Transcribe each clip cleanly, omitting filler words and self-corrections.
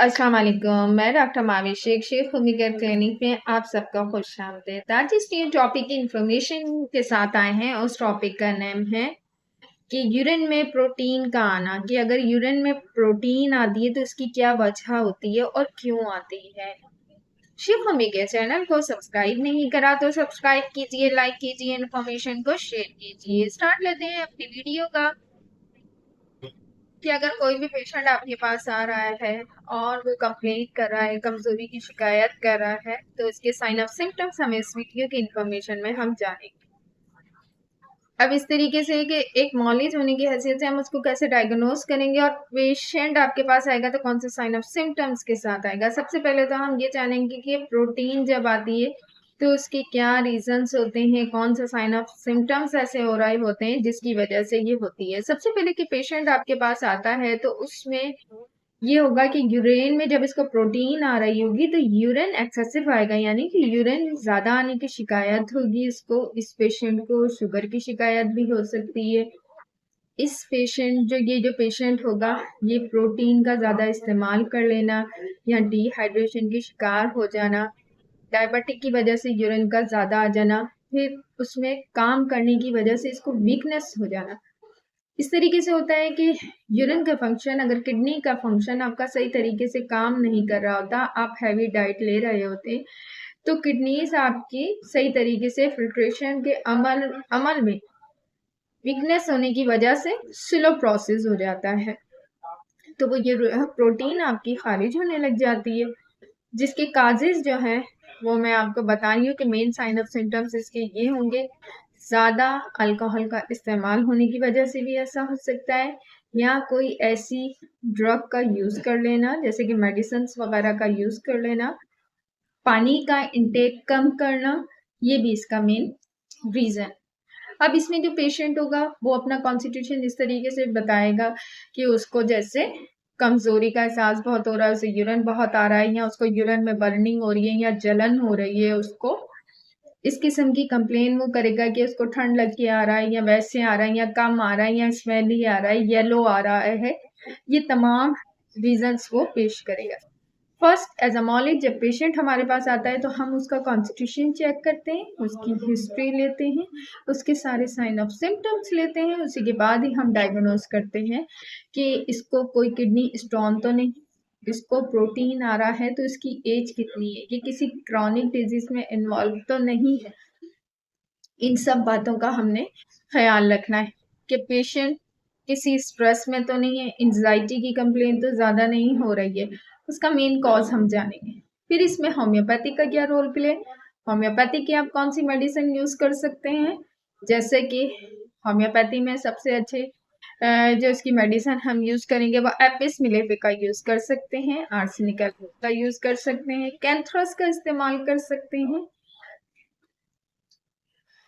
अस्सलाम वालेकुम। मैं डॉक्टर माविश शेख भूमि केयर क्लिनिक में आप सबका खुशामदीद। आज जिस टॉपिक की इंफॉर्मेशन के साथ आए हैं उस टॉपिक का नाम है कि यूरिन में प्रोटीन का आना, कि अगर यूरिन में प्रोटीन आती है तो इसकी क्या वजह होती है और क्यों आती है। शिव भूमि केयर चैनल को सब्सक्राइब नहीं करा तो सब्सक्राइब कीजिए, लाइक कीजिए, इन्फॉर्मेशन को शेयर कीजिए। स्टार्ट लेते हैं अपनी वीडियो का कि अगर कोई भी पेशेंट आपके पास आ रहा है और वो कंप्लेंट कर रहा है, कमजोरी की शिकायत कर रहा है, तो इसके साइन ऑफ सिम्टम्स हमें इस वीडियो की इंफॉर्मेशन में हम जानेंगे। अब इस तरीके से कि एक नॉलेज होने की हैसियत से हम उसको कैसे डायग्नोज करेंगे और पेशेंट आपके पास आएगा तो कौन से साइन ऑफ सिम्टम्स के साथ आएगा। सबसे पहले तो हम ये जानेंगे कि प्रोटीन जब आती है तो उसके क्या रीजंस होते हैं, कौन सा साइन ऑफ सिम्टम्स ऐसे हो रहे होते हैं जिसकी वजह से ये होती है। सबसे पहले कि पेशेंट आपके पास आता है तो उसमें ये होगा कि यूरिन में जब इसको प्रोटीन आ रही होगी तो यूरिन एक्सेसिव आएगा, यानी कि यूरिन ज्यादा आने की शिकायत होगी। इसको इस पेशेंट को शुगर की शिकायत भी हो सकती है। इस पेशेंट जो पेशेंट होगा ये प्रोटीन का ज्यादा इस्तेमाल कर लेना या डिहाइड्रेशन की शिकार हो जाना, डायबिटिक की वजह से यूरिन का ज्यादा आ जाना, फिर उसमें काम करने की वजह से इसको वीकनेस हो जाना। इस तरीके से होता है कि यूरिन का फंक्शन, अगर किडनी का फंक्शन आपका सही तरीके से काम नहीं कर रहा होता, आप हैवी डाइट ले रहे होते, तो किडनीज आपकी सही तरीके से फिल्ट्रेशन के अमल में वीकनेस होने की वजह से स्लो प्रोसेस हो जाता है, तो वो ये प्रोटीन आपकी खारिज होने लग जाती है, जिसके काजेज जो है वो मैं आपको बता रही हूँ कि मेन साइन ऑफ सिम्टम्स इसके ये होंगे। ज्यादा अल्कोहल का इस्तेमाल होने की वजह से भी ऐसा हो सकता है, या कोई ऐसी ड्रग का यूज कर लेना जैसे कि मेडिसिन वगैरह का यूज कर लेना, पानी का इंटेक कम करना, ये भी इसका मेन रीजन। अब इसमें जो पेशेंट होगा वो अपना कॉन्स्टिट्यूशन इस तरीके से बताएगा कि उसको जैसे कमजोरी का एहसास बहुत हो रहा है, उसे यूरिन बहुत आ रहा है, या उसको यूरिन में बर्निंग हो रही है या जलन हो रही है, उसको इस किस्म की कंप्लेन वो करेगा कि उसको ठंड लग के आ रहा है या वैसे आ रहा है या कम आ रहा है या स्मेली आ रहा है, येलो आ रहा है। ये तमाम रीजंस वो पेश करेगा। फर्स्ट एजमोलॉजी, जब पेशेंट हमारे पास आता है तो हम उसका कॉन्स्टिट्यूशन चेक करते हैं, उसकी हिस्ट्री लेते हैं, उसके सारे साइन ऑफ सिम्टम्स लेते हैं, उसी के बाद ही हम डायग्नोज करते हैं कि इसको कोई किडनी स्टोन तो नहीं, इसको प्रोटीन आ रहा है तो इसकी एज कितनी है, ये किसी क्रॉनिक डिजीज में इन्वॉल्व तो नहीं है। इन सब बातों का हमने ख्याल रखना है कि पेशेंट किसी स्ट्रेस में तो नहीं है, एंजाइटी की कंप्लेन तो ज़्यादा नहीं हो रही है, उसका मेन कॉज हम जानेंगे। फिर इसमें होम्योपैथी का क्या रोल प्ले, होम्योपैथी की आप कौन सी मेडिसिन यूज़ कर सकते हैं, जैसे कि होम्योपैथी में सबसे अच्छे जो इसकी मेडिसिन हम यूज़ करेंगे वो एपिस मिलेफे का यूज़ कर सकते हैं, आर्सेनिक एल्बम का यूज़ कर सकते हैं, कैंथरस का इस्तेमाल कर सकते हैं,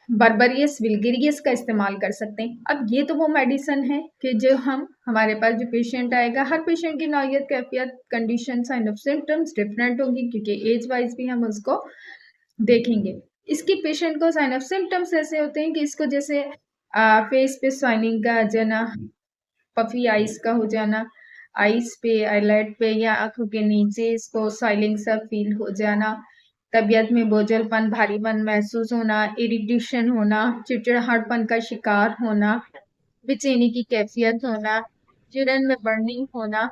बर्बरियस विल्गेरियस का इस्तेमाल कर सकते हैं। अब ये तो वो मेडिसिन है कि जो हम हमारे पास जो पेशेंट आएगा, हर पेशेंट की नौयत, कैफियत, condition, sign of symptoms different होंगी क्योंकि एज वाइज भी हम उसको देखेंगे। इसकी पेशेंट को साइन ऑफ सिम्टम्स ऐसे होते हैं कि इसको जैसे फेस पे स्वाइनिंग का आ जाना, पफी आइज का हो जाना, आइज पे, आईलाइट पे या आंखों के नीचे इसको स्वाइलिंग सा फील हो जाना, तबीयत में बोझलपन, भारीपन महसूस होना, इरिटेशन होना, चिड़चिड़ाहटपन का शिकार होना, बेचैनी की कैफियत होना, यूरिन में बर्निंग होना,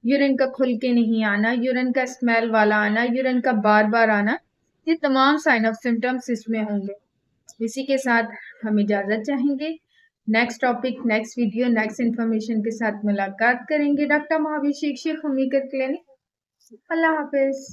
यूरिन का खुल के नहीं आना, यूरिन का स्मेल वाला आना, यूरिन का बार बार आना, ये तमाम साइन ऑफ सिम्टम्स इसमें होंगे। इसी के साथ हम इजाजत चाहेंगे। Next topic, next video, next information के साथ मुलाकात करेंगे। डॉक्टर महावीर शेख, भूमि केयर क्लिनिक। अल्लाह हाफिज।